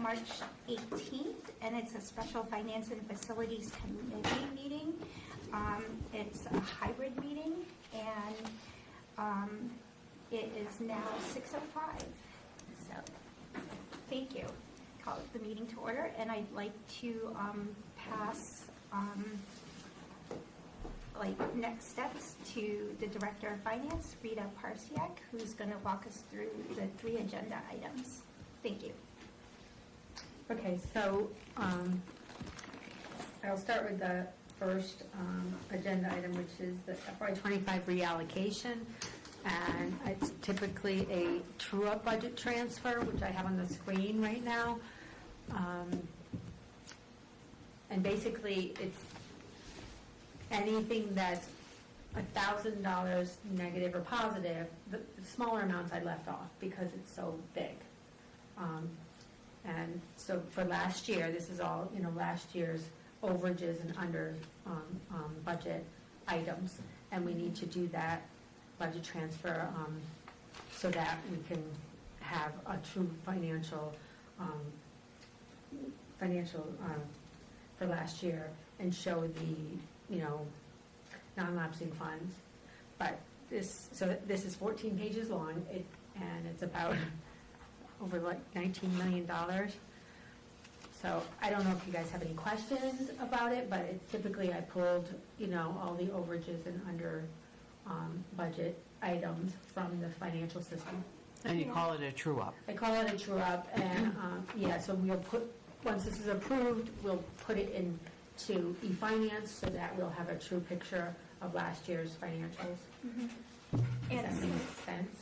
March 18th, and it's a special finance and facilities committee meeting. It's a hybrid meeting, and it is now 6:05. So, thank you. Call the meeting to order, and I'd like to pass next steps to the Director of Finance, Rita Parsiak, who's going to walk us through the 3 agenda items. Thank you. Okay, so I'll start with the first agenda item, which is the FY25 reallocation. And it's typically a true-up budget transfer, which I have on the screen right now. And basically, it's anything that's $1,000 negative or positive. The smaller amounts I left off because it's so big. And so for last year, this is all, last year's overages and under budget items. And we need to do that budget transfer so that we can have a true financial for last year and show the, non-lapsing funds. But this is 14 pages long, and it's about over like $19 million. So I don't know if you guys have any questions about it, but typically I pulled, all the overages and under budget items from the financial system. And you call it a true-up? I call it a true-up, and so we'll once this is approved, we'll put it into e-finance so that we'll have a true picture of last year's financials. Mm-hmm. Does that make sense?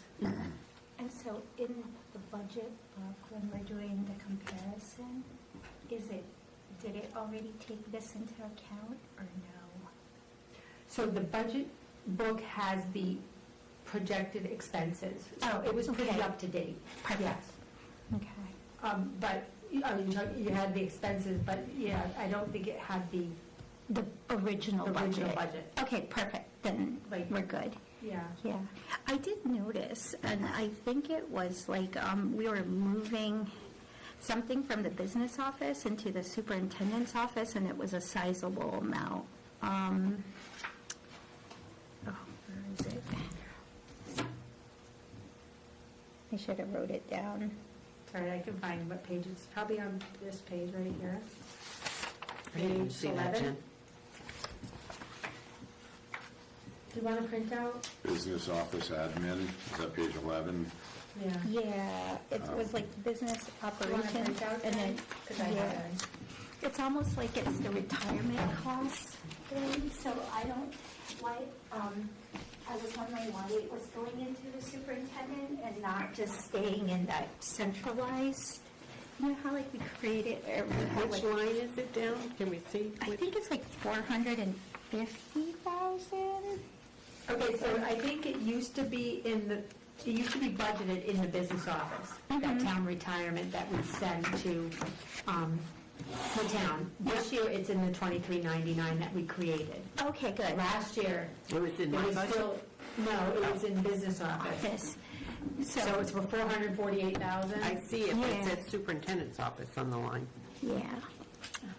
And so in the budget book, when we're doing the comparison, did it already take this into account or no? So the budget book has the projected expenses. Oh, it was pretty up to date. Yes. Okay. But you had the expenses, but yeah, I don't think it had the original budget. budget. Okay, perfect. Then we're good. Yeah. Yeah. I did notice, and I think it was like we were moving something from the business office into the superintendent's office, and it was a sizable amount. Where is it? I should have wrote it down. Sorry, I can find what page. It's probably on this page right here. I didn't see that, Jen. Do you want to print out? Business office admin, is that page 11? Yeah. Yeah, it was like business operations, and then it's almost like it's the retirement costs thing. So I was wondering why it was going into the superintendent and not just staying in that centralized. You know how we created. Which line is it down? Can we see? I think it's like 450,000. Okay, so I think it used to be budgeted in the business office, that town retirement that we send to the town. This year, it's in the 2399 that we created. Okay, good. Last year, It was in my budget? No, it was in business office. So it's for 448,000. I see it, but it Yeah. says superintendent's office on the line. Yeah.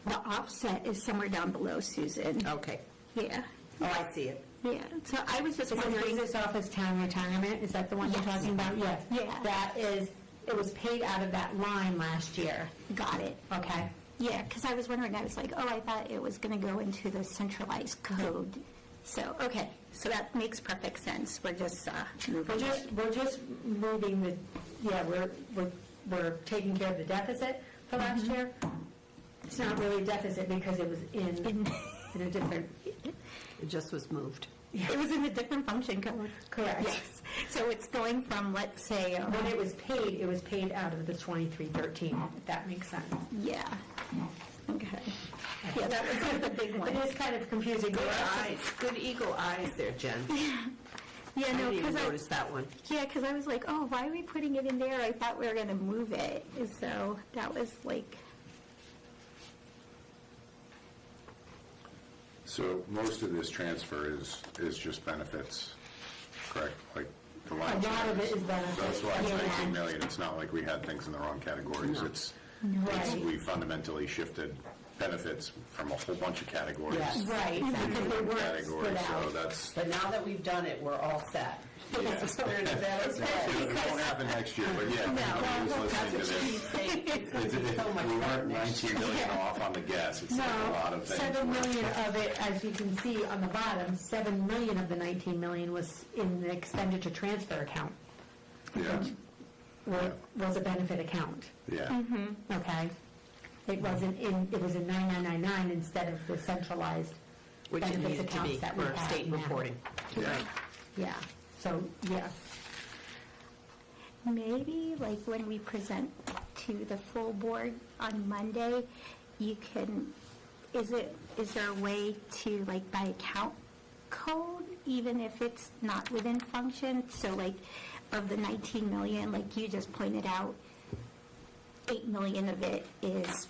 The offset is somewhere down below, Susan. Okay. Yeah. Oh, I see it. Yeah. So I was just Is it wondering. business office town retirement? Is that the one you're Yes. talking about? Yes. Yeah. That is, it was paid out of that line last year. Got it. Okay. Yeah, because I was wondering, I was like, I thought it was going to go into the centralized code. So, okay, so that makes perfect sense. We're just moving. We're just moving we're taking care of the deficit for last year. It's not really a deficit because it was in a different. It just was moved. It was in a different function code. Correct. Yes. So it's going from, let's say, When it was paid out of the 2313, if that makes sense. yeah. Okay. Yeah, that was like the big one. It is kind of confusing. Good eyes. Good eagle eyes there, Jen. Yeah, I no, didn't even because notice that one. because I was like, why are we putting it in there? I thought we were going to move it. So that was like. So most of this transfer is just benefits, correct? Like the line A lot of it is benefits. That's why it's Yeah. 19 million. It's not like we had things in the wrong categories. No. It's Right. We fundamentally shifted benefits from a whole bunch of categories. Yes. Right, into because they one weren't category, split so out. that's, But now that we've done it, we're all set. yeah. It won't happen next year, but yeah, if anybody who's listening to this, It's so much we fun weren't next 19 million off on the gas, it's like a lot of things. 7 million of it, as you can see on the bottom, 7 million of the 19 million was in the expenditure transfer account, Yeah, was a benefit account, yeah. okay? It wasn't in, it was in 9999 instead of the centralized Which it benefits needed to be accounts that we for have state now. reporting. Yeah. Yeah, so, yeah. Maybe like when we present to the full board on Monday, you can, is there a way to like by account code, even if it's not within function? So like of the 19 million, like you just pointed out, 8 million of it is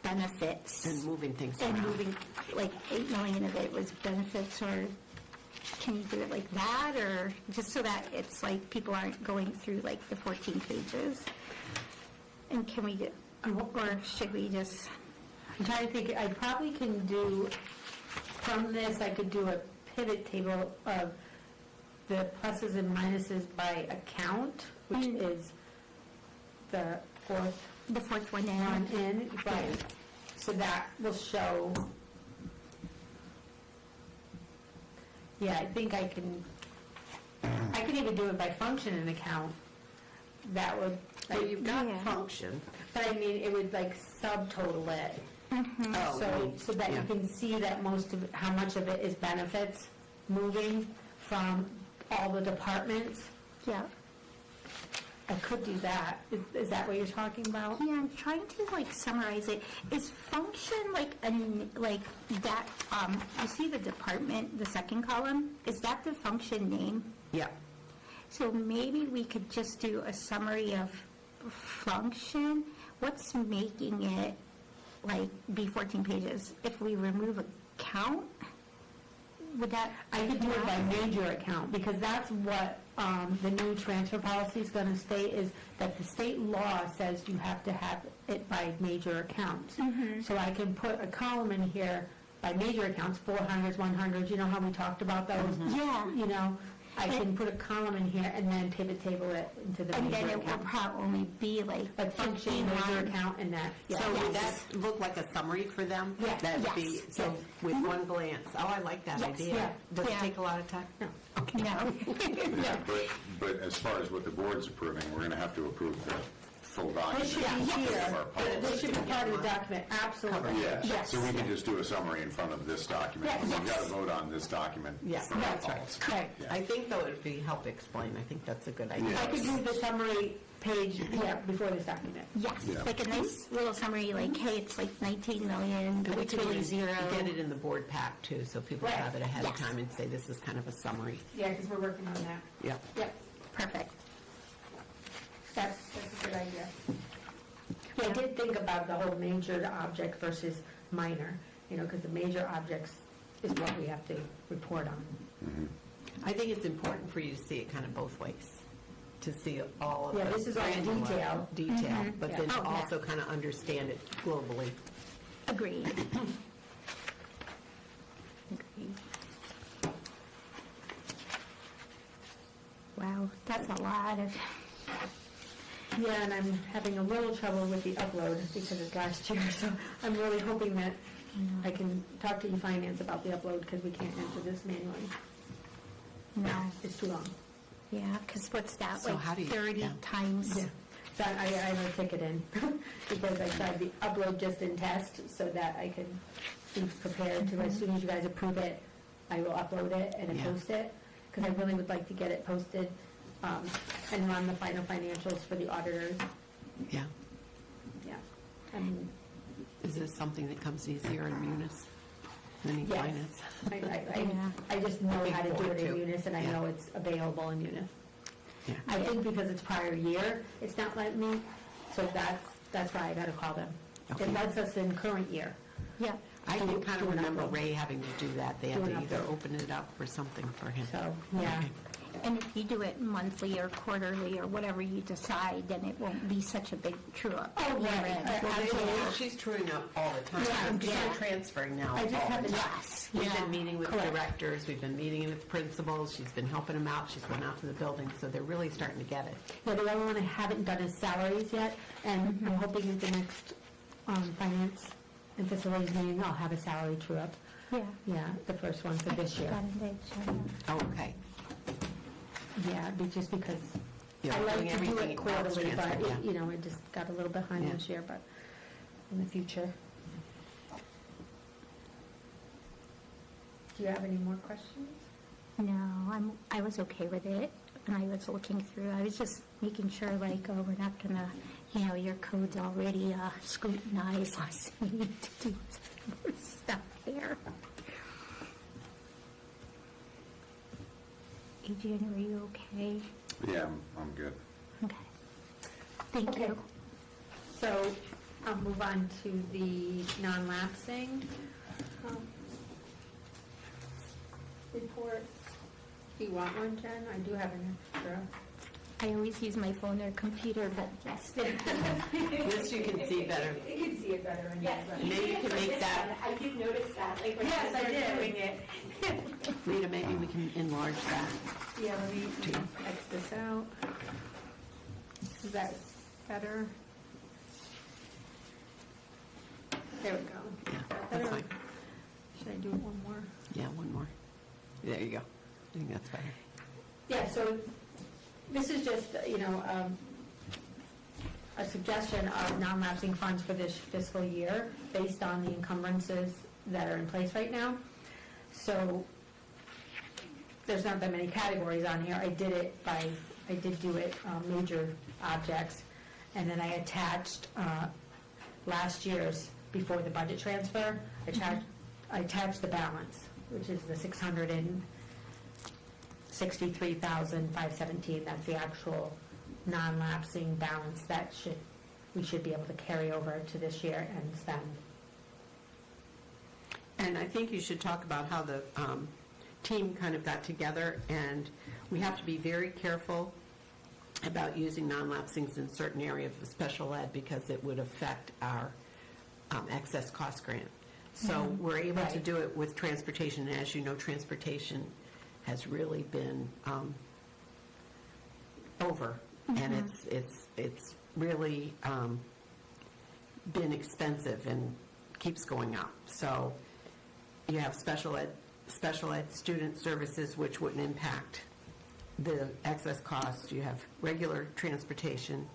benefits. And moving things And around. moving, like 8 million of it was benefits, or can you do it like that, or just so that it's like people aren't going through like the 14 pages? And can we, or should we just, I'm trying to think, I probably can do, from this, I could do a pivot table of the pluses and minuses by account, which is the fourth one one in? in, right? So that will show, yeah, I think I can even do it by function and account. That would, Well, you've got Yeah. function. but I mean, it would like subtotal it. Oh, So that you yeah. can see that most of, how much of it is benefits moving from all the departments. Yeah. I could do that. Is that what you're talking about? Yeah, I'm trying to like summarize it. Is function like like that, you see the department, the second column? Is that the function name? Yeah. So maybe we could just do a summary of function. What's making it like be 14 pages? If we remove account, would that? I could do it by major account, because that's what the new transfer policy is going to state, is that the state law says you have to have it by major accounts. So I can put a column in here by major accounts, 400s, 100s, you know how we talked about those? Yeah. You know, I can put a column in here and then pivot table it into the And then major it will account. probably be like Like function, 15 major lines. account, and that. Yeah. So would that Yes. look like a summary for them? Yes. That would be, Yes. so with one glance, oh, I like that Yes. idea. Yeah. Does it Yeah. take a lot of time? No. No. Yeah, but as far as what the board's approving, we're going to have to approve the full document. This should be of here. our policy. This should be part of the document, absolutely. Yeah, Yes. so we can just do a summary in front of this document. Yes. We've got to vote on this document Yeah, for our that's right. policy. Right. Yeah. I think though it would be help explain. I think that's a good idea. Yeah. I could do the summary page, yeah, before this document. Yes, Yeah. like a nice little summary, like, hey, it's like 19 million, but And we it's can really even zero. get it in the board pack too, so people Right. have it ahead of Yes. time and say, this is kind of a summary. Yeah, because we're working on that. Yeah. Yep, Perfect. that's a good idea. Yeah, I did think about the whole major object versus minor, you know, because the major objects is what we have to report on. I think it's important for you to see it kind of both ways, to see all of Yeah, the this is all granular detail, but Yeah. then to Oh, yeah. also kind of understand it globally. Agreed. Agreed. Wow, that's a lot of, Yeah, and I'm having a little trouble with the upload because it's last year, so I'm really hoping that I can talk to e-finance about the upload, because we can't enter this manually. no, It's too long. yeah, because what's that, So how do like you- 30 yeah. times? So I have a ticket in, because I tried the upload just in test, so that I can be prepared to, as soon as you guys approve it, I will upload it and then Yeah. post it, because I really would like to get it posted, and run the final financials for the auditors, Yeah. yeah. I mean, Is this something that comes easier in Munis than in Yes. finance? Yeah. I just know Looking how to do forward it in to. Munis, and I Yeah. know it's available in Munis. Yeah. I think because it's prior year, it's not letting me, so that's why I gotta call them. Okay. It lets us in current year. Yeah, I Do- can kind do of an remember upload. Ray having to do that. They had Do to an either upload. open it up or something for him. So, yeah. Okay. And if you do it monthly or quarterly or whatever you decide, then it won't be such a big true-up. Oh, right. Well, she's truing up all the time. She's transferring now. I just all haven't- the time. Yes, We've yeah. been meeting with Correct. directors, we've been meeting with principals, she's been helping them out, she's gone out to the building, so they're really starting to get it. Yeah, the only one I haven't done is salaries yet, and I'm hoping at the next finance and facilities meeting, I'll have a salary true-up. Yeah. Yeah, the first one for this year. Got an agenda. Oh, okay. Yeah, just because Yeah, I we're like doing to do everything it at quarterly, balance but, transfer, yeah. I just got a little behind Yeah. this year, but in the future. Do you have any more questions? No, I was okay with it, and I was looking through, I was just making sure, like, oh, we're not gonna, your code's already scrutinized, so we need to do some more stuff there. Adrian, are you okay? Yeah, I'm good. Okay. Thank Okay. you. So I'll move on to the non-lapsing report. Do you want one, Jen? I do have an extra. I always use my phone or computer, but yes. This you can see better. You can see it better in Yes. And maybe you can make that, I did notice that, like, when Yes, I you did. were doing it. Rita, maybe we can enlarge that. Yeah, let me X this out. Is that better? There we go. Yeah, Is that that's better? fine. Should I do one more? Yeah, one more. There you go. I think that's better. Yeah, so this is just, a suggestion of non-lapsing funds for this fiscal year based on the encumbrances that are in place right now. So there's not that many categories on here. I did do it, major objects, and then I attached last year's before the budget transfer. I attached the balance, which is the $663,517. That's the actual non-lapsing balance that we should be able to carry over to this year and spend. And I think you should talk about how the team kind of got together, and we have to be very careful about using non-lapsings in certain areas of special ed because it would affect our excess cost grant. So we're able to Right. do it with transportation, and as you know, transportation has really been over, and it's really been expensive and keeps going up. So you have special ed student services, which wouldn't impact the excess cost. You have regular transportation,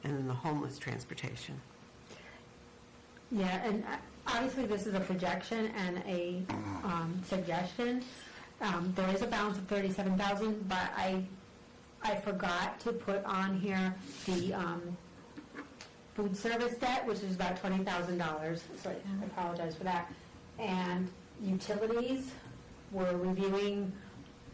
and then the homeless transportation. Yeah, and obviously this is a projection and a suggestion. There is a balance of $37,000, but I forgot to put on here the food service debt, which is about $20,000, so I apologize for that. And utilities, we're reviewing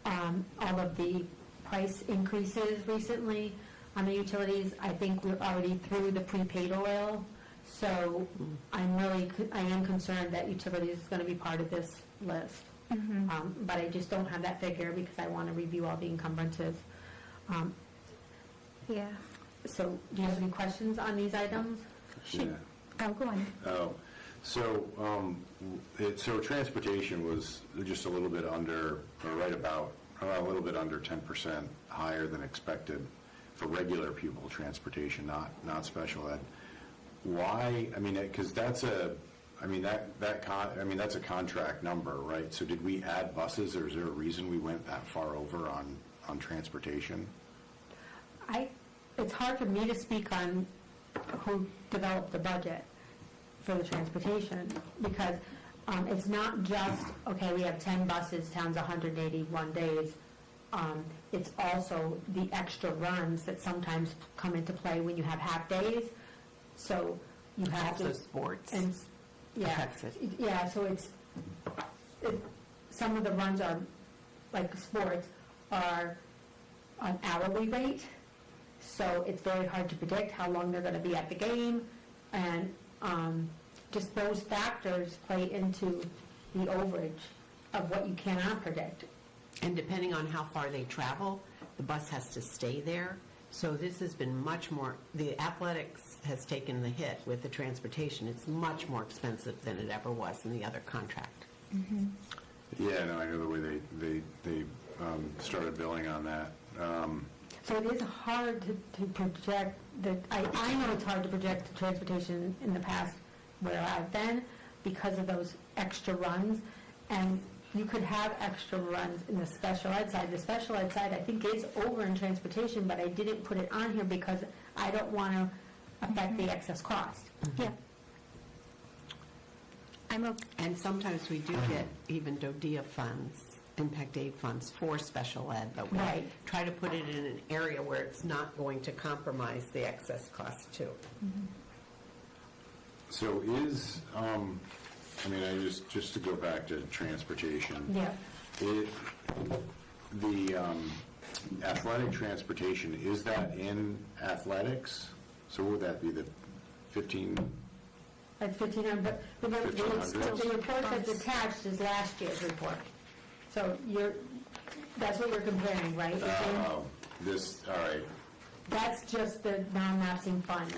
all of the price increases recently on the utilities. I think we're already through the prepaid oil, so I am concerned that utilities is going to be part of this list. But I just don't have that figure because I want to review all the encumbrances. Yeah. So do you have any questions on these items? Yeah. Oh, go on. Oh, so, so transportation was just a little bit under, or right about, a little bit under 10% higher than expected for regular pupil transportation, not special ed. Why, because that's that's a contract number, right? So did we add buses, or is there a reason we went that far over on transportation? It's hard for me to speak on who developed the budget for the transportation, because it's not just, okay, we have 10 buses, town's 181 days. It's also the extra runs that sometimes come into play when you have half-days. So you have to... Also sports. And, yeah, affects it. yeah, so some of the runs are, like sports, are on hourly rate, so it's very hard to predict how long they're going to be at the game, and just those factors play into the overage of what you cannot predict. And depending on how far they travel, the bus has to stay there. So this has been much more, the athletics has taken the hit with the transportation. It's much more expensive than it ever was in the other contract. Yeah, no, I know the way they started billing on that. So it is hard to project, I know it's hard to project the transportation in the past where I've been because of those extra runs. And you could have extra runs in the special ed side. The special ed side, I think, is over in transportation, but I didn't put it on here because I don't want to affect the excess cost. Yeah. I'm okay. And sometimes we do get even DODEA funds, impact aid funds for special ed, but we Right. try to put it in an area where it's not going to compromise the excess cost too. So is, I mean, just to go back to transportation. Yeah. The athletic transportation, is that in athletics? So what would that be, the 15? Like 1,500, but remember, the 1,500. report that's attached is last year's report. So that's what you're comparing, right? This, all right. That's just the non-lapsing funds.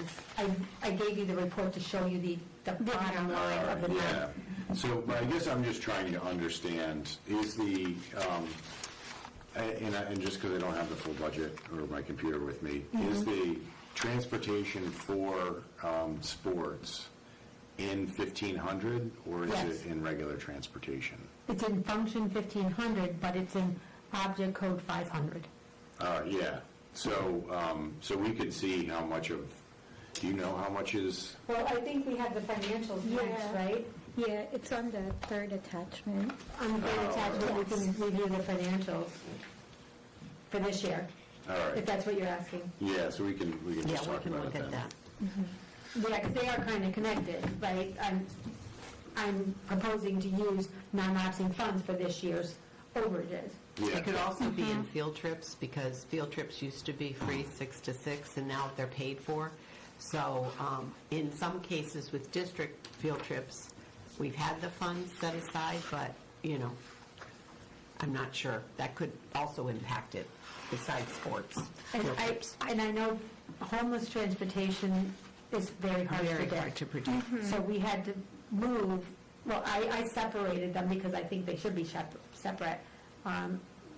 I gave you the report to show you the bottom line of the Yeah. non. So, but I guess I'm just trying to understand, is the, and just because I don't have the full budget or my computer with me, is the transportation for sports in 1,500, or is Yes. it in regular transportation? It's in function 1,500, but it's in object code 500. Yeah, so, so we could see how much of, do you know how much is, Well, I think we have the financials next, Yeah. right? Yeah, it's on the third attachment. On the third attachment, we can review the financials for this year, all if right, that's what you're asking. yeah, so we can Yeah, just we talk can about look it at then. that. Yeah, because they are kind of connected, right? I'm proposing to use non-lapsing funds for this year's overages. Yeah. It could also be in field trips, because field trips used to be free 6 to 6, and now they're paid for. So in some cases with district field trips, we've had the funds set aside, but, I'm not sure. That could also impact it, besides sports. And field trips. I know homeless transportation is very hard to Very predict. hard to predict. So we had to move, well, I separated them because I think they should be separate,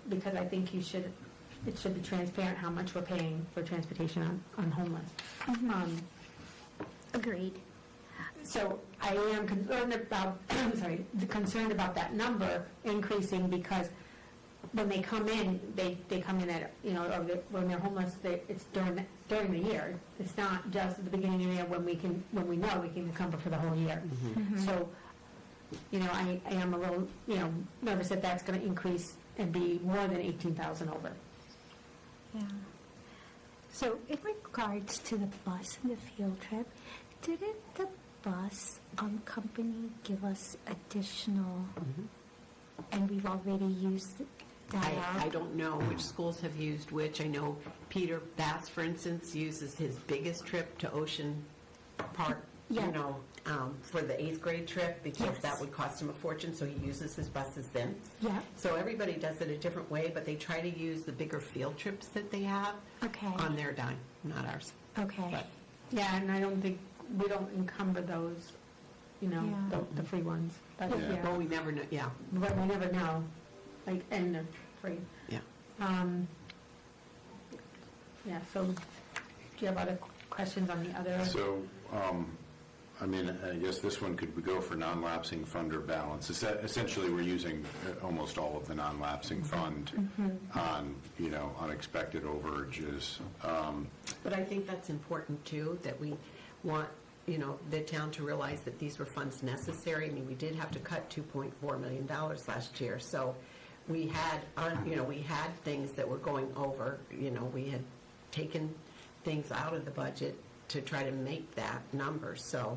because I think it should be transparent how much we're paying for transportation on homeless. Agreed. So I am concerned about, concerned about that number increasing, because when they come in, they come in at, or when they're homeless, it's during the year. It's not just at the beginning of the year when we know we can cover for the whole year. So, I am a little, nervous that that's going to increase and be more than 18,000 over. Yeah. So in regards to the bus and the field trip, didn't the bus company give us additional, and we've already used that I out? don't know which schools have used which. I know Peter Bass, for instance, uses his biggest trip to Ocean Park, Yeah. For the 8th grade trip, because Yes. that would cost him a fortune, so he uses his buses then. Yeah, So everybody does it a different way, but they try to use the bigger field trips that they have okay, on their dime, not ours. okay. But Yeah, and I don't think, we don't encumber those, Yeah. the free ones. But, Yeah. yeah. Well, we never know, yeah, But we never know, and they're free. yeah. Yeah, so, do you have other questions on the other? So, I mean, I guess this one could go for non-lapsing fund or balance. Essentially, we're using almost all of the non-lapsing fund on, unexpected overages. But I think that's important, too, that we want, the town to realize that these were funds necessary. I mean, we did have to cut $2.4 million last year, so we had, we had things that were going over. We had taken things out of the budget to try to make that number, so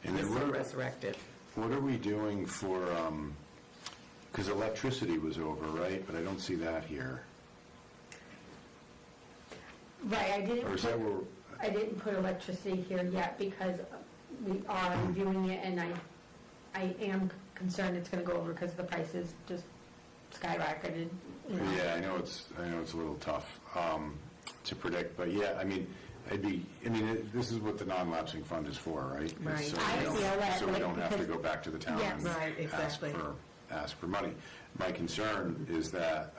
And this then will what are- resurrect it. What are we doing for, because electricity was over, right? But I don't see that here. Right, Or is that where, I didn't put electricity here yet because we are reviewing it, and I am concerned it's going to go over because the prices just skyrocketed, you know. Yeah, I know it's a little tough to predict, but yeah, I mean, this is what the non-lapsing fund is for, right? Right. So I we don't- feel that, So we like, don't have to because- go back to the town Yes. and Right, exactly. ask for money. My concern is that,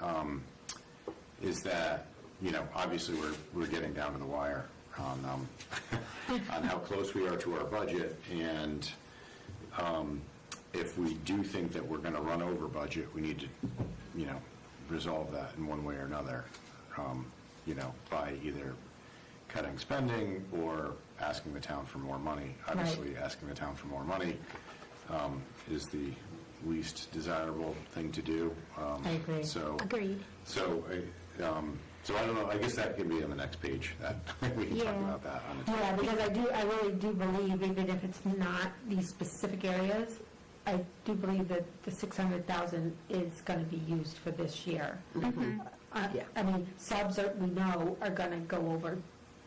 obviously we're getting down to the wire on on how close we are to our budget, and if we do think that we're going to run over budget, we need to, resolve that in one way or another, by either cutting spending or asking the town for more money. Obviously, asking the town for more money is the least desirable thing to do. I agree. Agreed. So I don't know, I guess that can be on the next page, that we can talk Yeah. about that on the. Yeah, because I really do believe, even if it's not these specific areas, I do believe that the 600,000 is going to be used for this year. Yeah. I mean, subs we know are going to go over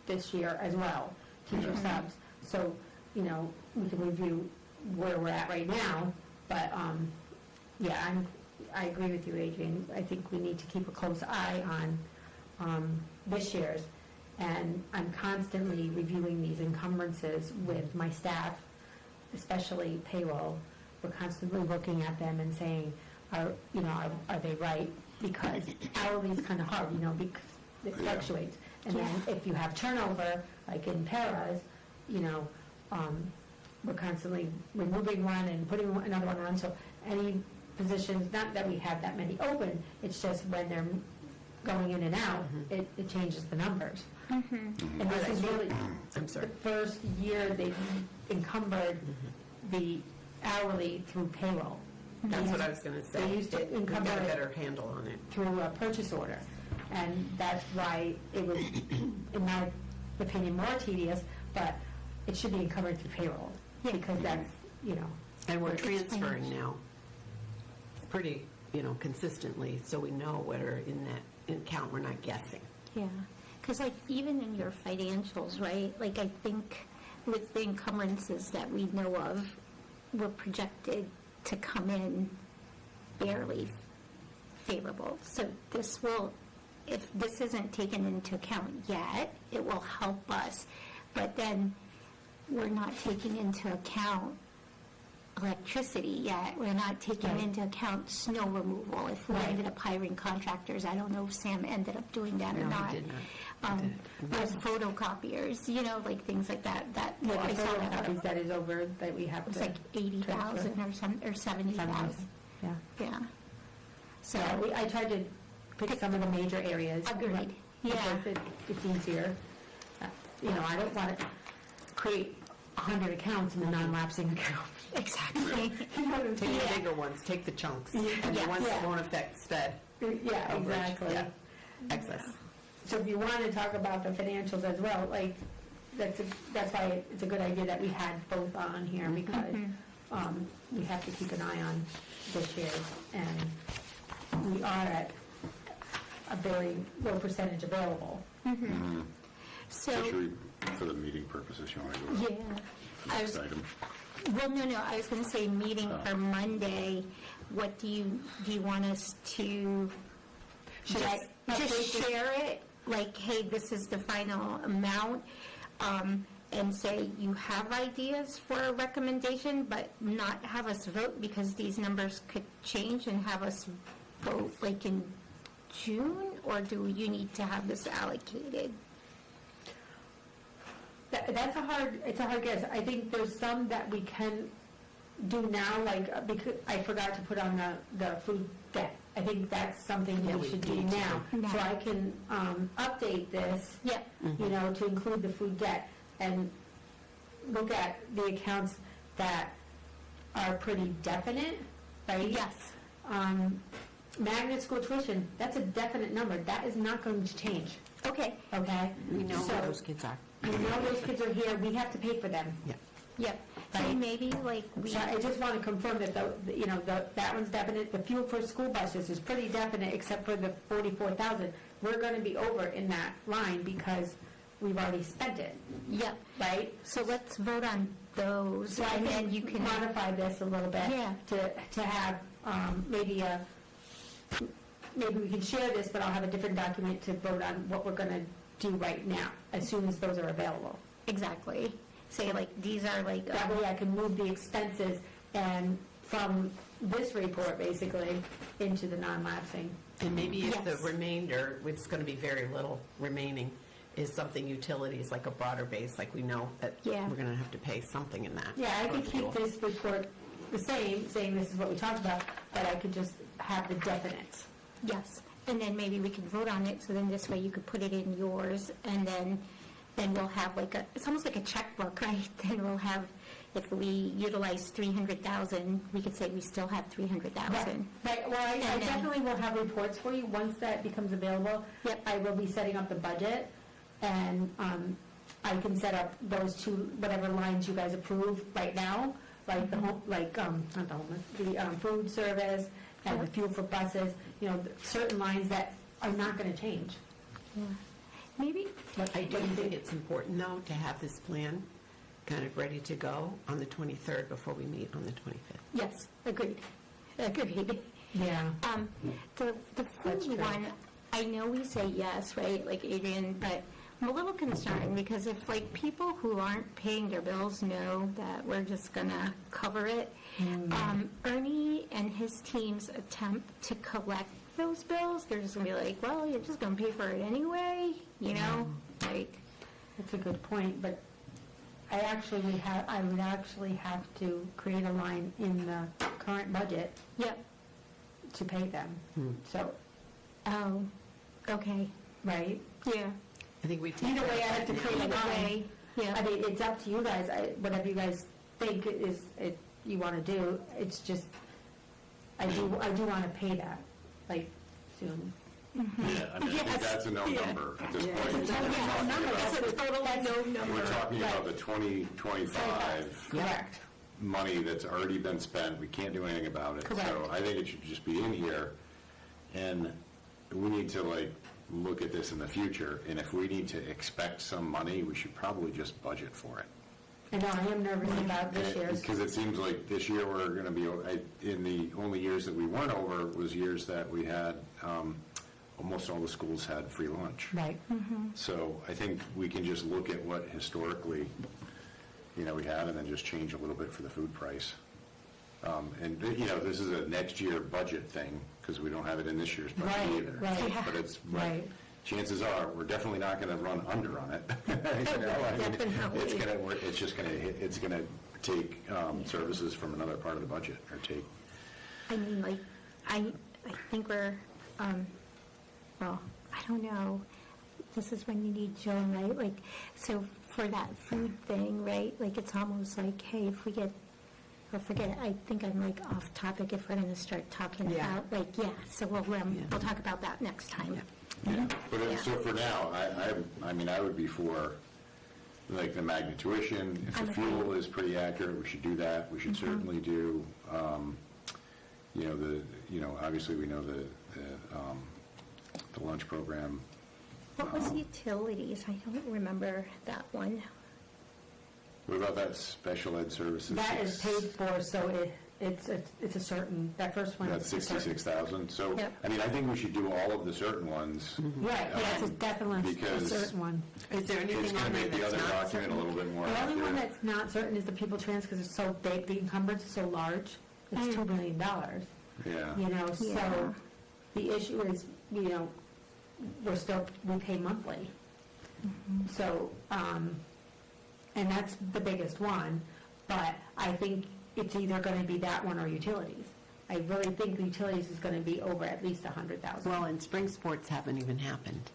this year as well, teacher subs. So, we can review where we're at right now, but, yeah, I agree with you, Adrian. I think we need to keep a close eye on this year's, and I'm constantly reviewing these encumbrances with my staff, especially payroll. We're constantly looking at them and saying, are they right? Because hourly is kind of hard, because it Yeah. fluctuates. And then if you have turnover, like in paras, we're constantly removing one and putting another one on. So any positions, not that we have that many open, it's just when they're going in and out, it changes the numbers. And this is really I'm sorry. the first year they've encumbered the hourly through payroll. That's what I was going to say. They used to We encumber got a it better handle on it. through a purchase order. And that's why it was, in my opinion, more tedious, but it should be encumbered through payroll. Because that's, And we're It's transferring financial. now pretty, consistently, so we know what are in that account, we're not guessing. Yeah, because even in your financials, right, I think with the encumbrances that we know of, we're projected to come in barely favorable. So this will, if this isn't taken into account yet, it will help us. But then we're not taking into account electricity yet. We're not taking Right. into account snow removal. If we Right. ended up hiring contractors, I don't know if Sam ended up doing that or No, he not. did not. He didn't. There's photocopiers, things like that. the I saw that. photocopies that is over, that we have It was to. like 80,000 or 70,000. Yeah. Yeah. So, So I tried to pick some of the major areas. agreed. Yeah. Because it's easier. I don't want to create 100 accounts in a non-lapsing account. Exactly. You know what I'm Take saying? the bigger ones, take the chunks, and the Yeah. ones that Yeah. won't affect sped. Yeah, coverage. exactly. Yeah. Excess. So if you want to talk about the financials as well, that's why it's a good idea that we had both on here, because we have to keep an eye on this year, and we are at a very low percentage available. So, Especially for the meeting purposes, you want to go to yeah. the next item. Well, no, I was going to say meeting for Monday. What do you want us to Should I update just this? share it? Like, hey, this is the final amount, and say you have ideas for a recommendation, but not have us vote because these numbers could change, and have us vote in June, or do you need to have this allocated? It's a hard guess. I think there's some that we can do now, because I forgot to put on the food debt. I think that's something Yeah, we we should do need to. now. Now. So I can update this, Yep. to include the food debt, and look at the accounts that are pretty definite, right? Yes. Magnet school tuition, that's a definite number. That is not going to change, Okay. okay? We know So, where those kids are. we know those kids are here, we have to pay for them. Yeah. Yep. So Right. maybe we. So I just want to confirm that, that one's definite. The fuel for school buses is pretty definite, except for the 44,000. We're going to be over in that line because we've already spent it, Yep. right? So let's vote on those, So I and then think you can. modify this a little bit. Yeah. To have maybe maybe we can share this, but I'll have a different document to vote on what we're gonna do right now, as soon as those are available. Exactly. Say like, these are like, That way I can move the expenses and from this report, basically, into the non-lapsing. And maybe if the Yes. remainder, which is going to be very little remaining, is something utilities, like a broader base, like we know that Yeah. we're going to have to pay something in that. Yeah, I for could keep fuel. this report the same, saying this is what we talked about, but I could just have the definite. yes. And then maybe we can vote on it, so then this way you could put it in yours, and then we'll have like it's almost like a checkbook, right? Then we'll have, if we utilize 300,000, we could say we still have 300,000. Right, well, I And then- definitely will have reports for you, once that becomes available. Yep. I will be setting up the budget, and I can set up those two, whatever lines you guys approve right now, like the home, like, not the homeless, the food service, and the fuel for buses, certain lines that are not gonna change. Yeah. Maybe, I do think it's important, though, to have this plan kind of ready to go on the 23rd before we meet on the 25th. yes, agreed. Yeah. The That's food true. one, I know we say yes, right, like Adrian, but I'm a little concerned, because if like people who aren't paying their bills know that we're just gonna cover it, Ernie and his team's attempt to collect those bills, they're just gonna be like, well, you're just gonna pay for it anyway, like, That's a good point, but I would actually have to create a line in the current budget yep, to pay them. So, oh, okay, right? yeah. I think we take Either way, I have to create a Either line. way, yeah. I mean, it's up to you guys, whatever you guys think you want to do. It's just, I do want to pay that, like, soon. Yeah, I mean, I think Yes. that's a no Yeah. number at this point. Oh, yeah, a number, that's a total no number. We're talking about the Right. 2025 Correct. money that's already been spent, we can't do anything about it. Correct. So I think it should just be in here, and we need to like look at this in the future, and if we need to expect some money, we should probably just budget for it. I know, I am nervous about this year's. Because it seems like this year we're going to be, in the only years that we weren't over was years that we had, almost all the schools had free lunch. Right. So I think we can just look at what historically, we had, and then just change a little bit for the food price. And, this is a next year budget thing, because we don't have it in this year's budget Right, either. right. But it's, Right. chances are, we're definitely not going to run under on it. I mean, Definitely. it's just going to, it's going to take services from another part of the budget, or take, I mean, like, I think we're, well, I don't know. This is when you need Joan, right? Like, so for that food thing, right? Like, it's almost like, hey, if we get, or forget it, I think I'm like off topic if we're going to start talking Yeah. about, like, so we'll talk about that next time. yeah. But Yeah. so for now, I mean, I would be for, like, the magnet tuition. If I'm the okay. fuel is pretty accurate, we should do that. We should certainly do, obviously, we know the lunch program. What was utilities? I don't remember that one. What about that special ed services? That is paid for, so it's a certain, that first one. That's is a certain- 66,000. So, Yep. I mean, I think we should do all of the certain ones. Right, yeah, it's definitely a Because- certain one. Is there It's anything going on to there make the that's other not document a little bit more The only one accurate. that's not certain is the people trans, because it's so big, the encumbrance is so large, it's $2 million. Yeah. Yeah. So the issue is, we pay monthly. So, and that's the biggest one, but I think it's either going to be that one or utilities. I really think the utilities is going to be over at least 100,000. Well, and spring sports haven't even happened,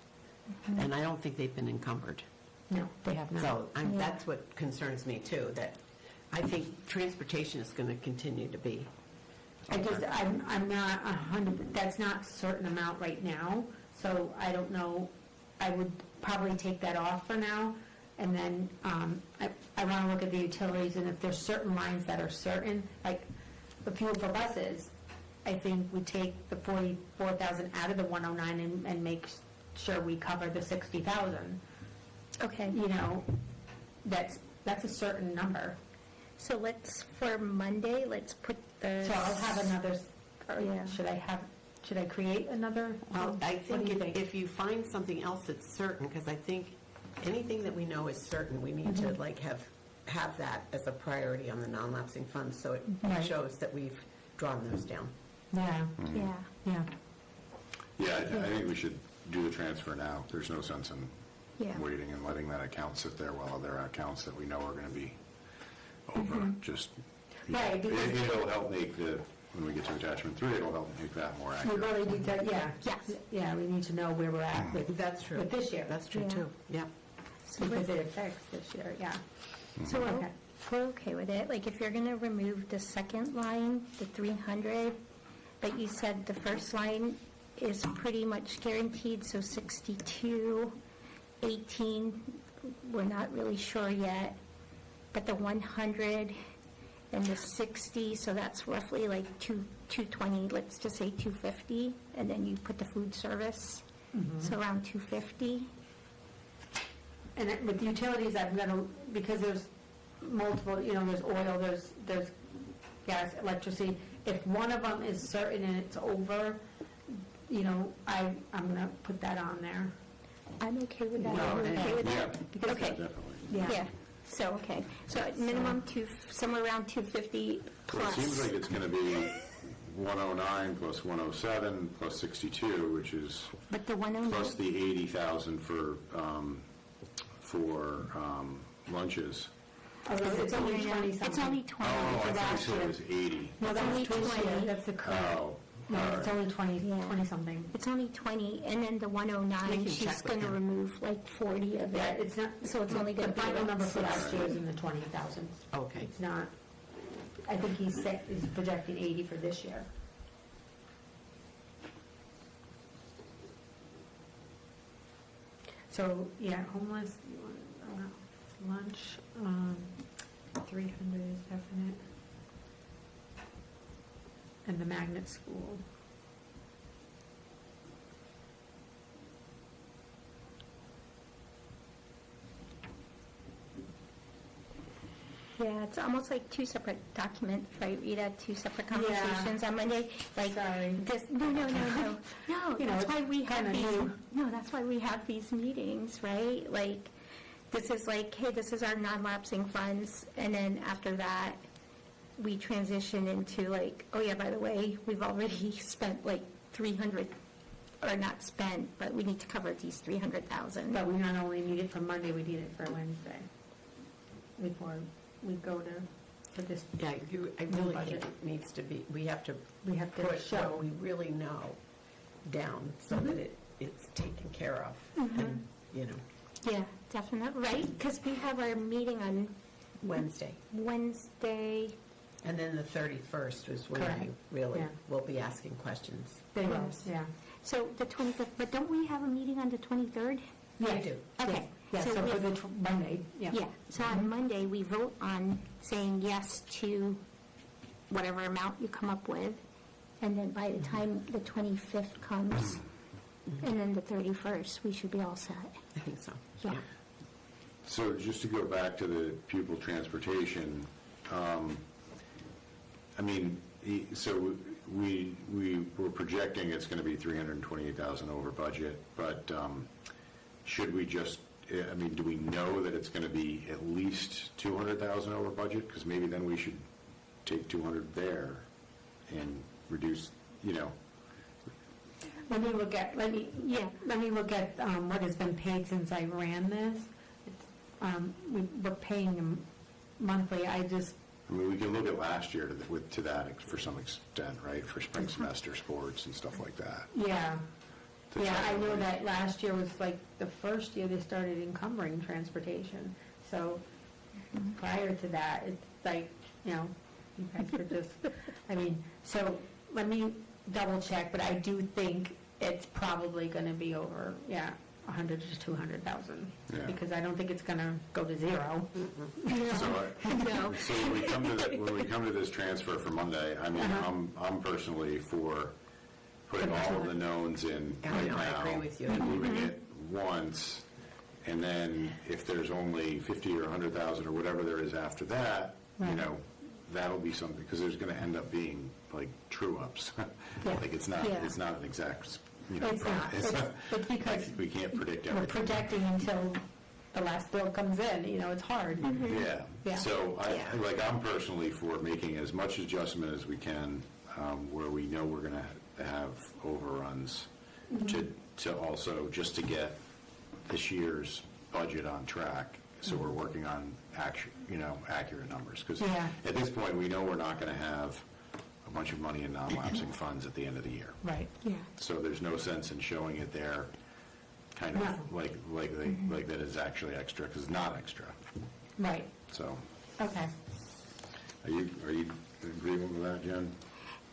and I don't think they've been encumbered. No, they have not. So Yeah. that's what concerns me, too, that I think transportation is going to continue to be. I'm not 100, that's not a certain amount right now, so I don't know. I would probably take that off for now, and then I want to look at the utilities, and if there's certain lines that are certain, like the fuel for buses, I think we take the 44,000 out of the 109 and make sure we cover the 60,000. Okay. That's a certain number. So for Monday, let's put the. So I'll have another, or Yeah. should I have, should I create another? Well, I What do you think if you find something else that's certain, because I think anything that we know is certain, we need to like have that as a priority on the non-lapsing funds, so it Right. shows that we've drawn those down. Yeah, Yeah. yeah. Yeah, I think we should do the transfer now. There's no sense in Yeah. waiting and letting that account sit there while there are accounts that we know are going to be over. Just, Right, because- it'll help make when we get to attachment 3, it'll help make that more We accurate. really need to, yeah. Yes. Yeah, we need to know where we're at with, That's true. with this year. That's true, Yeah. too. Yeah. Because it affects this year, yeah. So Okay. we're okay with it. Like, if you're going to remove the second line, the 300, but you said the first line is pretty much guaranteed, so 62, 18, we're not really sure yet. But the 100 and the 60, so that's roughly like 220, let's just say 250, and then you put the food service, so around 250. And with the utilities, I'm gonna, because there's multiple, there's oil, there's gas, electricity. If one of them is certain and it's over, I'm gonna put that on there. I'm okay with that. No, I'm okay with Yeah, that. Okay. definitely. Yeah, so, okay, so at minimum somewhere around 250 Well, it seems like plus. it's going to be 109 plus 107 plus 62, which is But the 109, plus the 80,000 for lunches. Oh, it's only 20 something. it's only 20 Oh, I for thought you last said it year. was 80. No, It's that's only 20, 20. that's the current. Oh, No, all it's right. only 20, Yeah. 20 something. It's only 20, and then the We 109, can she's check with going to him. remove like 40 of Yeah, it. it's not, So it's only gonna the be final about number for last 60. year is in the 20,000. Okay. It's not, I think he's projecting 80 for this year. So, yeah, homeless, lunch, 300 is definite. And the magnet school. Yeah, it's almost like two separate documents, right, Rita? Two separate conversations on Monday. Like, Sorry. No, no. No, You know, that's why we have kinda these, new. no, that's why we have these meetings, right? Like, this is like, hey, this is our non-lapsing funds, and then after that, we transition into like, oh yeah, by the way, we've already spent like 300, or not spent, but we need to cover these 300,000. But we not only need it for Monday, we need it for Wednesday. Before we go to this, Yeah, I New really budget. think it needs to be, we have to we have to put show. what we really know down so that it's taken care of. And, Yeah, definitely, right? Because we have our meeting on Wednesday. Wednesday. And then the 31st is when Correct. you really Yeah. will be asking questions. They will, Yes. yeah. So the 25th, but don't we have a meeting on the 23rd? Yeah, do. Okay. Yeah, so we- for the Monday, yeah. Yeah, so on Monday, we vote on saying yes to whatever amount you come up with, and then by the time the 25th comes, and then the 31st, we should be all set. I think so. Yeah. So just to go back to the pupil transportation, so we were projecting it's going to be 328,000 over budget, but should we just, do we know that it's going to be at least 200,000 over budget? Because maybe then we should take 200 there and reduce, Let me look at what has been paid since I ran this. We're paying them monthly, we can look at last year to that for some extent, right? For spring semester sports and stuff like that. yeah. To Yeah, try I to know like- that last year was like the first year they started encumbering transportation. So prior to that, it's like, you guys were just, so let me double check, but I do think it's probably going to be over, 100 to 200,000. Yeah. Because I don't think it's going to go to zero. So No. So when we come to this transfer for Monday, I'm personally for putting all of the knowns in I right know, I now. agree with you. And moving it once, and then if there's only 50 or 100,000 or whatever there is after that, Right. that'll be something, because there's going to end up being like true-ups. Yeah. Like, it's not an exact, It's not. It's because we can't predict we're everything. projecting until the last bill comes in, it's hard. Yeah. Yeah. So, Yeah. I'm personally for making as much adjustment as we can where we know we're going to have overruns to also, just to get this year's budget on track. So we're working on accurate numbers. Because Yeah. at this point, we know we're not going to have a bunch of money in non-lapsing funds at the end of the year. Right. Yeah. So there's no sense in showing it there kind of No. like that is actually extra, because it's not extra. Right. So, Okay. are you in agreement with that, Jen?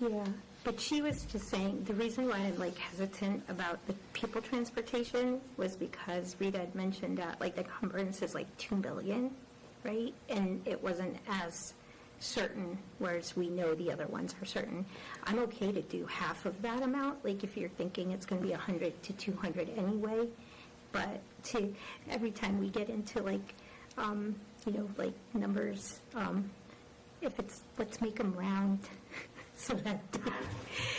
Yeah, but she was just saying, the reason why I'm like hesitant about the people transportation was because Rita had mentioned that like the encumbrance is like 2 million, right? And it wasn't as certain, whereas we know the other ones are certain. I'm okay to do half of that amount, like if you're thinking it's going to be 100 to 200 anyway, but every time we get into like, like numbers, if it's, let's make them round.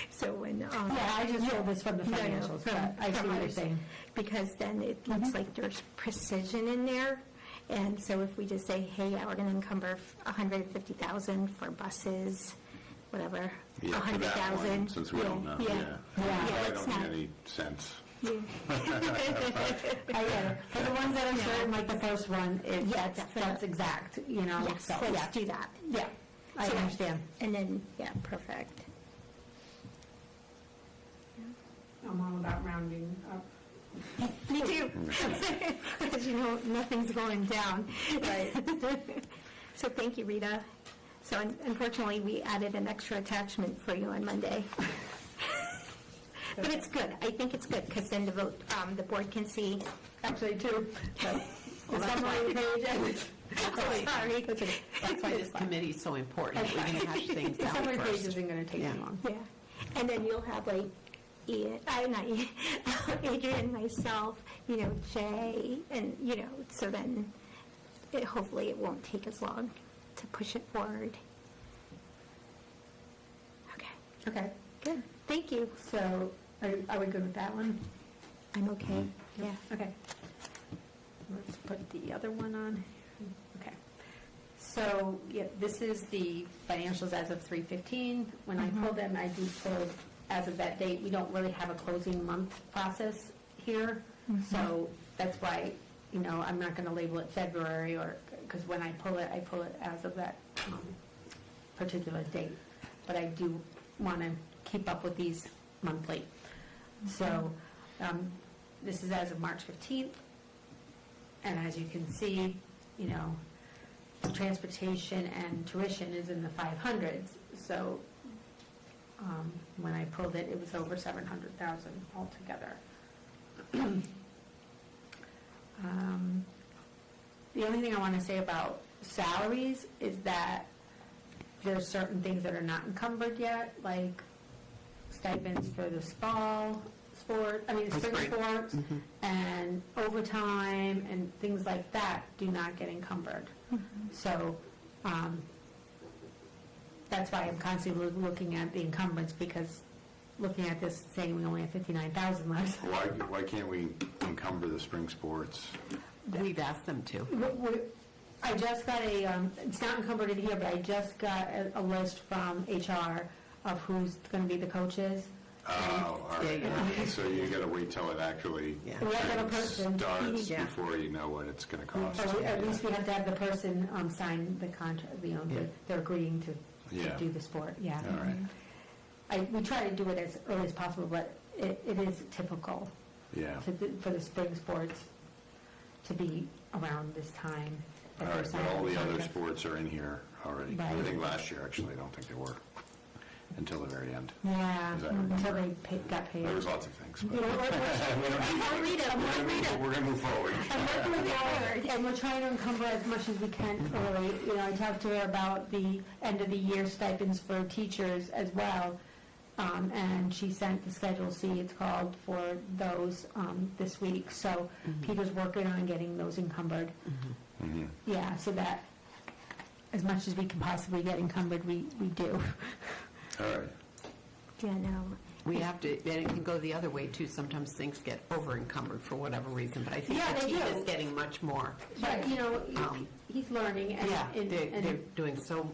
So when. Yeah, I just know this from the financials, but I see what you're saying. Because then it looks like there's precision in there. And so if we just say, hey, yeah, we're going to encumber 150,000 for buses, whatever, Yeah, for that one, 100,000. since we don't know. Yeah. I Let's don't not. make any sense. Yeah. I get it. For the ones that are certain, like the first one, that's definitely. exact, Yes, so, yeah. let's do that. Yeah, I So- understand. And then, yeah, perfect. I'm all about rounding up. Me too. Because nothing's going down. Right. So thank you, Rita. So unfortunately, we added an extra attachment for you on Monday. But it's good. I think it's good because then the board can see. Actually, two. The that's summary page and Sorry. That's why this committee is so important. We're going to hash things the out summary page first. isn't going to take Yeah. too long. Yeah. And then you'll have like Adrian, myself, Jay, and, so then hopefully it won't take as long to push it forward. Okay, Okay, good. Thank you. so are we good with that one? I'm okay. Yeah. Okay. Let's put the other one on. Okay. So, yeah, this is the financials as of 3/15. When I pulled them, I do pull, as of that date, we don't really have a closing month process here. So that's why, I'm not going to label it February because when I pull it as of that particular date. But I do want to keep up with these monthly. So this is as of March 15th. And as you can see, transportation and tuition is in the 500s. So when I pulled it, it was over 700,000 altogether. The only thing I want to say about salaries is that there's certain things that are not encumbered yet, like stipends for the spring spring. sports, and overtime, and things like that do not get encumbered. So that's why I'm constantly looking at the encumbrance, because looking at this, saying we only have 59,000 left. Why can't we encumber the spring sports? We've asked them to. I just got it's not encumbered in here, but I just got a list from HR of who's going to be the coaches. Oh, all right. Yeah. So you got to wait till it actually Yeah. We have to have a person. starts Yeah. before you know what it's going to cost. Or at least we have to have the person sign the contract, Yeah. they're agreeing to Yeah. do the sport, yeah. All right. We try to do it as early as possible, but it is typical Yeah. for the spring sports to be around this time. that All they're right, but signing all the other contracts. sports are in here already. I Right. think last year, actually, I don't think they were, until the very end. Yeah, As I remember. until they got paid. There was lots of things. but- You know, We're going to move forward. I'm working forward, and we're trying to encumber as much as we can early. I talked to her about the end of the year stipends for teachers as well, and she sent the Schedule C, it's called, for those this week. So Peter's working on getting those encumbered. Mhm. Yeah, so that as much as we can possibly get encumbered, we do. All right. Yeah, no. We have to, and it can go the other way too. Sometimes things get over encumbered for whatever reason, but I think Yeah, the they team do. is getting much more. But, he's learning, and Yeah, and- they're doing so,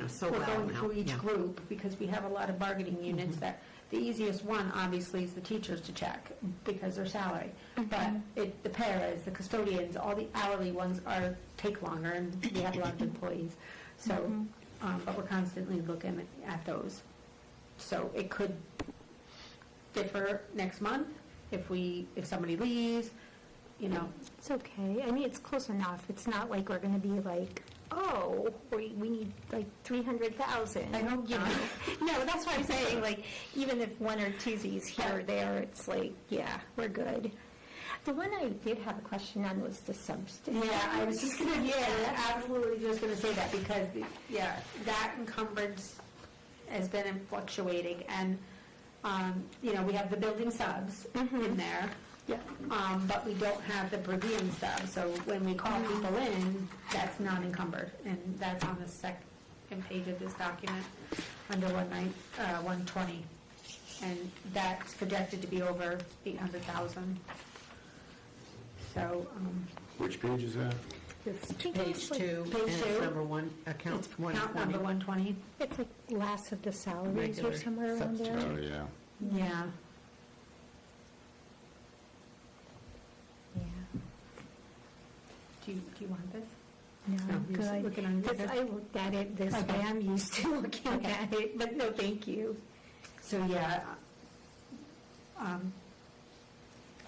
so we're well going now. through each Yeah. group, because we have a lot of bargaining units that, the easiest one, obviously, is the teachers to check, because they're salary. But the paras, the custodians, all the hourly ones take longer, and we have a lot of employees. So, but we're constantly looking at those. So it could differ next month if somebody leaves, It's okay. I mean, it's close enough. It's not like we're going to be like, oh, we need like 300,000. I hope you not. know. No, that's what I'm saying. Like, even if one or two's here or there, it's like, yeah, we're good. The one I did have a question on was the substitute. Yeah, I was just absolutely just gonna say that, because, that encumbrance has been fluctuating, and, we have the building subs in there. Yeah. But we don't have the per diem stuff, so when we call people in, that's not encumbered, and that's on the second page of this document, under 120, and that's projected to be over 800,000. So, Which page is that? It's Page like- 2, Page and it's two. number 1, account it's count number 120. 120. It's like last of the salaries Regular or somewhere around there. Oh, yeah. Yeah. Yeah. Do you want this? No, No, I'm you're just good. looking on your- Because I looked at it this Okay. way. I'm used to looking Okay. at it, but no, thank you. So,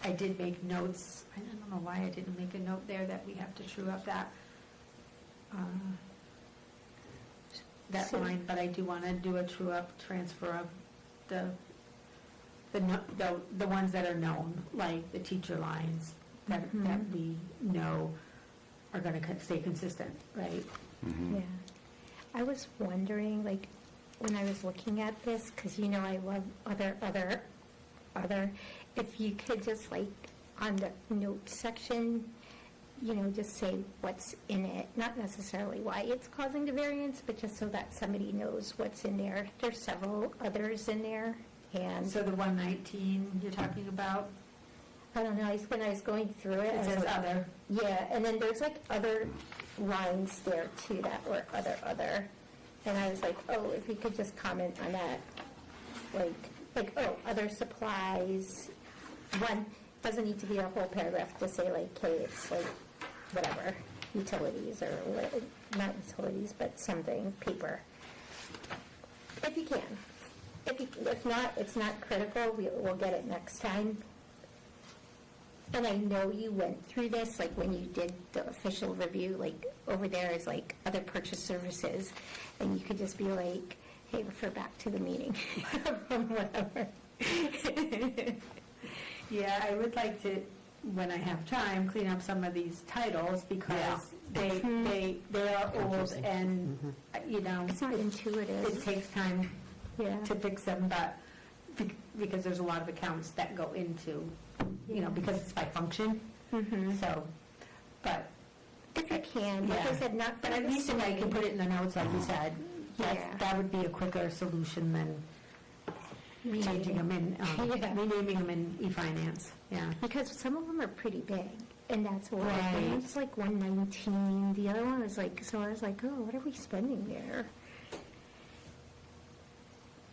I did make notes. I don't know why I didn't make a note there that we have to true up that So- line, but I do want to do a true up transfer of the ones that are known, like the teacher lines that we know are going to stay consistent, right? Yeah. I was wondering, like, when I was looking at this, because I love other, if you could just like, on the notes section, just say what's in it, not necessarily why it's causing the variance, but just so that somebody knows what's in there. There's several others in there, and So the 119 you're talking about, I don't know, when I was going through it. it I was says like, other. yeah, and then there's like other lines there too that were other. And I was like, oh, if you could just comment on that, other supplies. One, doesn't need to be a whole paragraph to say like, hey, it's like, whatever, utilities or, not utilities, but something, paper. If you can. If not, it's not critical, we'll get it next time. And I know you went through this, like when you did the official review, like over there is like other purchase services, and you could just be like, hey, refer back to the meeting, from whatever. Yeah, I would like to, when I have time, clean up some of these titles, because they are old, Confusing. and, It's not intuitive. it takes time Yeah. to fix them, but, because there's a lot of accounts that go into, because it's by function, so, but, If you can, like I Yeah. said, not. but at least if I can put it in the notes, like you said, Yeah. that would be a quicker solution than changing them in, Yeah. renaming them in e-finance, yeah. Because some of them are pretty big, and that's why. Right. One was like 119, the other one was like, so I was like, oh, what are we spending there?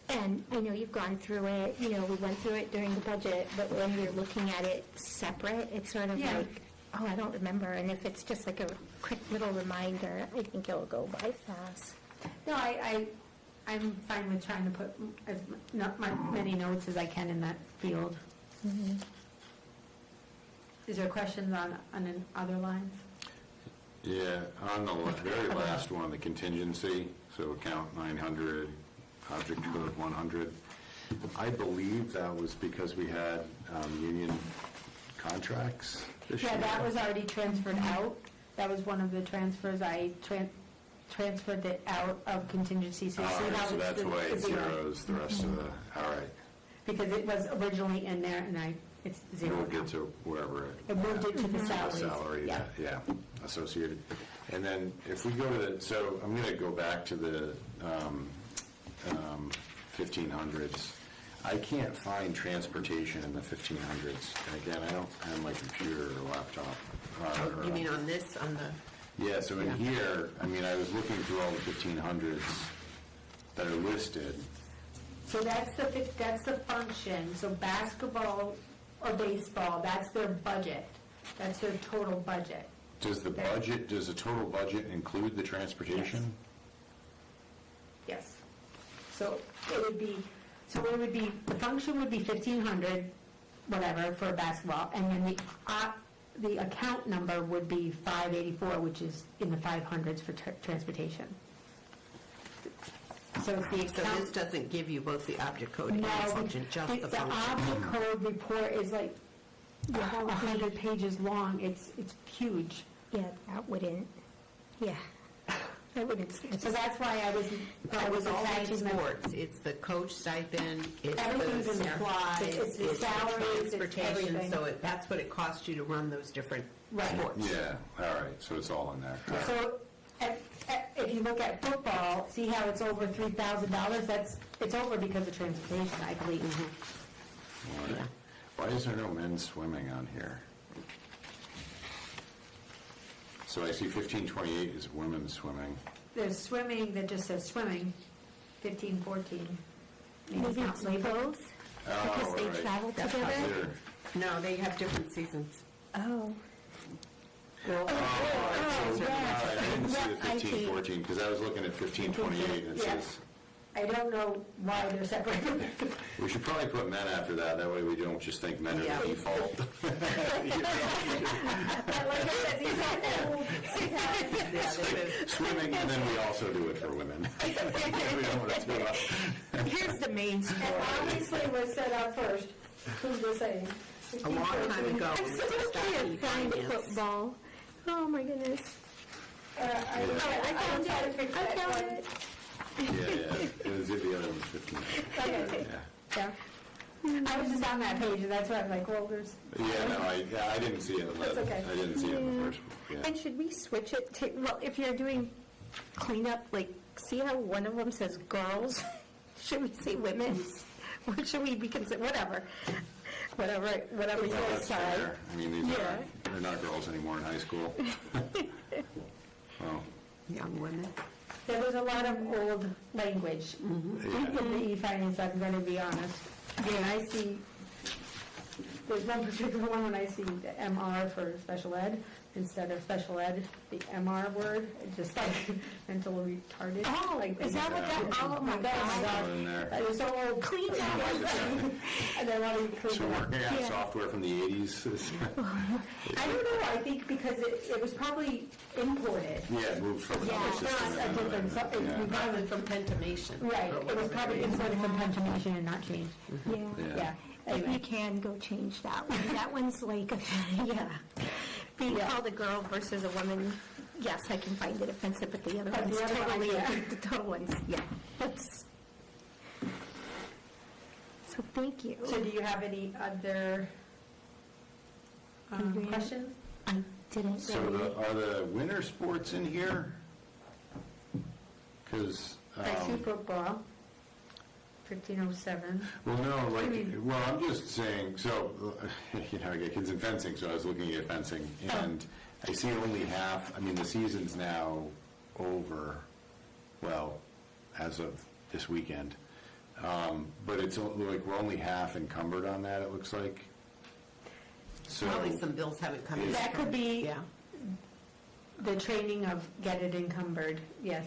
And I know you've gone through it, we went through it during the budget, but when you're looking at it separate, it's sort of Yeah. like, oh, I don't remember, and if it's just like a quick little reminder, I think it'll go by fast. No, I'm fine with trying to put many notes as I can in that field. Is there questions on other lines? Yeah, on the very last one, the contingency, so account 900, object code 100, I believe that was because we had union contracts this year. Yeah, that was already transferred out. That was one of the transfers. I transferred it out of contingency. So you see All right, how so it's that's the why it zero. zeros the rest of the, all right. Because it was originally in there, and it's zero We'll now. get to wherever it. It moved it to the salaries. Salary, Yeah. yeah, associated. And then if we go to the, so I'm going to go back to the 1500s. I can't find transportation in the 1500s. And again, I don't have my computer or laptop. You mean on this, on the, Yeah, so in Yeah. here, I mean, I was looking through all the 1500s that are listed. So that's the function, so basketball or baseball, that's their budget, that's their total budget. Does the total budget include the transportation? Yes. So it would be, the function would be 1,500, whatever, for basketball, and then the account number would be 584, which is in the 500s for transportation. So it's the so this account. doesn't give you both the object code and No, function, just the the function? object code report is like 100 pages long, it's huge. Yeah, that wouldn't, yeah. I wouldn't. So that's why I was It's all in attaching the sports, it's the coach stipend, it's Everything's in the there. supplies, It's the it's the salaries, it's transportation, everything. so that's what it costs you to run those different Right. sports. Yeah, all right, so it's all in there. All right. So, if you look at football, see how it's over $3,000? It's over because of transportation, I believe. All right. Yeah. Why is there no men's swimming on here? So I see 1528 is women's swimming. There's swimming that just says swimming, 15, 14. Maybe it's both, Oh, because they right. travel That's together. Here. No, they have different seasons. Oh. Well, Oh, all right, so, all right, I didn't see the Yeah, I see. 1514, because I was looking at 1528, and it Yeah. says, I don't know why they're separated. we should probably put men after that way we don't just think men are Yeah. the default. Like I said, these are old. yeah, they Swimming, and then we also do it for women. We don't want to do it. Here's the main And story. obviously was set up first, who's the saying? a long time ago, I'm when we still first started can't find finance. football. Oh, my goodness. I found it. I found it. Yeah, it was the other one, 15. Okay. Yeah. Yeah. I was just on that page, and that's why I'm like, well, there's, Yeah, no, I didn't see it in the, That's okay. I didn't see it in the first, yeah. And should we switch it to, well, if you're doing cleanup, like, see how one of them says girls? Should we say women's? Or should we be consider, whatever you Well, that's decide. fair. I mean, these Yeah. they're not girls anymore in high school. Oh, Young women. there was a lot of old language yeah. in the e-finance, I'm going to be honest. Again, I see, there's one particular one when I see the MR for special ed, instead of special ed, the MR word, it's just like mental retarded. Oh, Like, is that what that, oh my God. In there. It was so old. Clean And then want to So clean it up. working out Yeah. software from the 80s. I don't know, I think because it was probably imported. Yeah, it moved from Yeah, another it's system. not a different, Yeah. Probably from Pentimation. Right, or it was whatever probably it is. imported from Pentimation and not changed. Yeah. Yeah, If you anyway. can, go change that one. That one's like, yeah. Being Yeah. called a girl versus a woman, yes, I can find it offensive, but the other But one's the other one, totally, yeah. the total one's, yeah. That's, so thank you. So do you have any other Andrea? questions? I didn't So really, are the winter sports in here? Because, I see football, 1507. well, no, like, I mean- well, I'm just saying, so, I get kids in fencing, so I was looking at fencing, and I see only half, I mean, the season's now over, well, as of this weekend. But it's like, we're only half encumbered on that, it looks like. So, Probably some bills haven't come in. That could be Yeah. the training of get it encumbered, yes.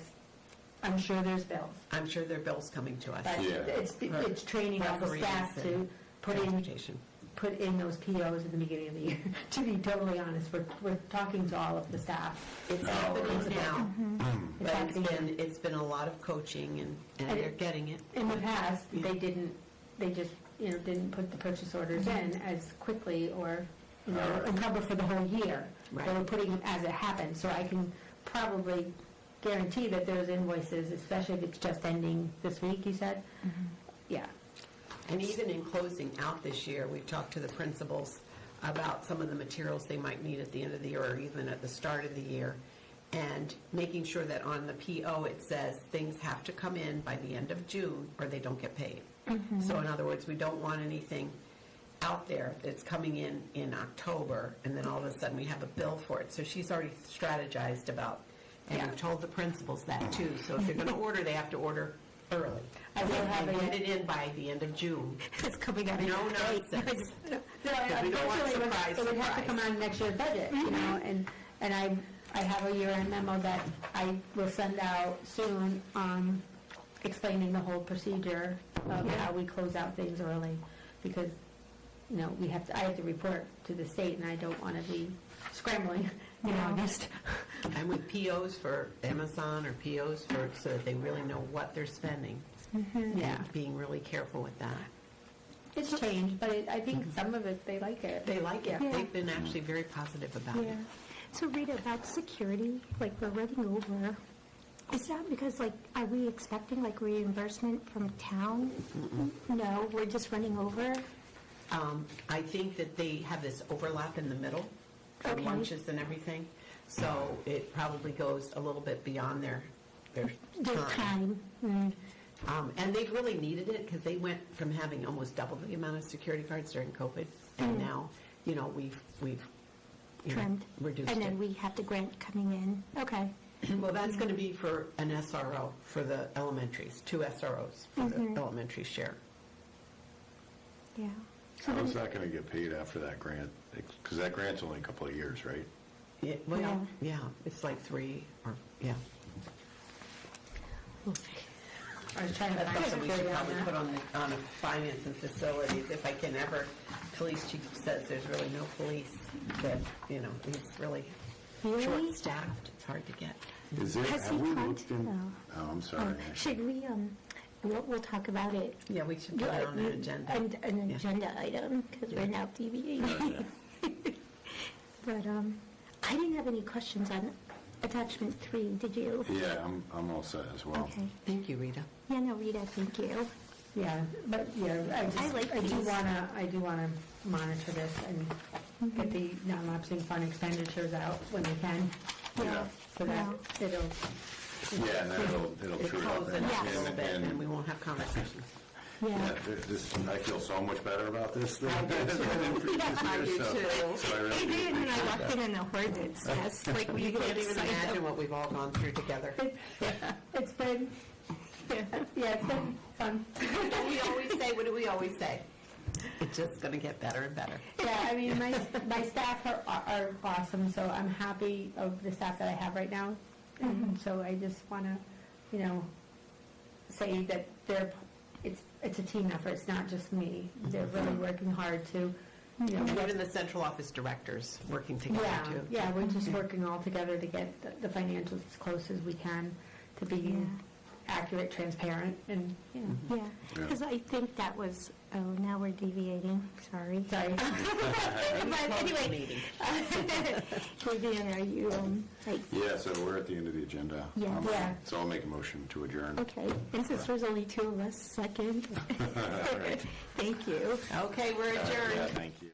I'm sure there's bills. I'm sure there are bills coming to us. But Yeah. it's training of the Referees staff to and put in Transportation. those POs at the beginning of the year. To be totally honest, we're talking to all of the staff. It's Oh, happening right. now, It's but happening. it's been a lot of coaching and And they're getting it. In the past, Yeah. they just, didn't put the purchase orders in as quickly or, Alright. encumber for the whole year. They Right. were putting it as it happened, so I can probably guarantee that those invoices, especially if it's just ending this week, you said? Yeah. And even in closing out this year, we've talked to the principals about some of the materials they might need at the end of the year or even at the start of the year, and making sure that on the PO it says things have to come in by the end of June or they don't get paid. So in other words, we don't want anything out there that's coming in October, and then all of a sudden we have a bill for it. So she's already strategized about, and Yeah. we've told the principals that too. So if they're going to order, they have to order early. I will have And a- get it in by the end of June. It's coming out of No your nonsense. nonsense. No, Because we don't want unfortunately, surprise, it would have to surprise. come on next year's budget, you know, and I have a year-end memo that I will send out soon, explaining the whole procedure of how we close out things early, because, you know, I have to report to the state, and I don't want to be scrambling in August. And with POs for Amazon or POs for, so that they really know what they're spending. Yeah. And being really careful with that. It's changed, but I think some of it, they like it. They like it. Yeah. They've been actually very positive about Yeah. it. So Rita, about security, like we're running over, is that because like, are we expecting like reimbursement from town? No, we're just running over? I think that they have this overlap in the middle for Okay. lunches and everything. So it probably goes a little bit beyond their Their time. time. And they've really needed it because they went from having almost double the amount of security guards during COVID. And now, you know, we've you know, Trimmed. reduced And it. then we have the grant coming in. Okay. Well, that's going to be for an SRO for the elementaries, 2 SROs for the elementary share. Yeah. How's that going to get paid after that grant? Because that grant's only a couple of years, right? Well, yeah, it's like 3 or, yeah. I was trying to That's find something we should security on probably that. put on a finance and facilities, if I can ever, police chief says there's really no police, that, you know, it's really Really? short-staffed, it's hard to get. Is there, Has have he we con- looked in? no. Oh, I'm sorry. Should we, we'll talk about it. Yeah, we should put it on an agenda. An Yeah. agenda item, because we're Yeah. now deviating. But I didn't have any questions on attachment 3, did you? Yeah, I'm all set as well. Okay. Thank you, Rita. Yeah, no, Rita, thank you. Yeah, but, yeah, I like I do these. wanna monitor this and get the non-lapsing fund expenditures out when we can, Yeah. so that it'll, Yeah, and then it'll It true it up. closes it up a Yes. little bit, and we And, won't have conversations. Yeah. I feel so much better about this than I do too. than previous I years, do so- too. so I really I did, and I appreciate walked in and I heard it, yes, like we You get can't even excited. imagine what we've all gone through together. it's been, yeah, it's been fun. What do we always say? It's just going to get better and better. Yeah, I mean, my staff are awesome, so I'm happy of the staff that I have right now. And so I just want to, you know, say that it's a team effort, it's not just me. They're really working hard to, you know, And get even the central office directors working together Yeah, too. yeah, we're just working all together to get the financials as close as we can to be Yeah. accurate, transparent, and, you know. Yeah, because I think that was, now we're deviating, sorry. Sorry. But Close the anyway, meeting. Vivian, are you, like, Yeah, so we're at the end of the agenda. Yeah. Yeah. So I'll make a motion to adjourn. okay, and since there's only 2 of us, second. All right. Thank you. Okay, we're adjourned. Yeah, thank you.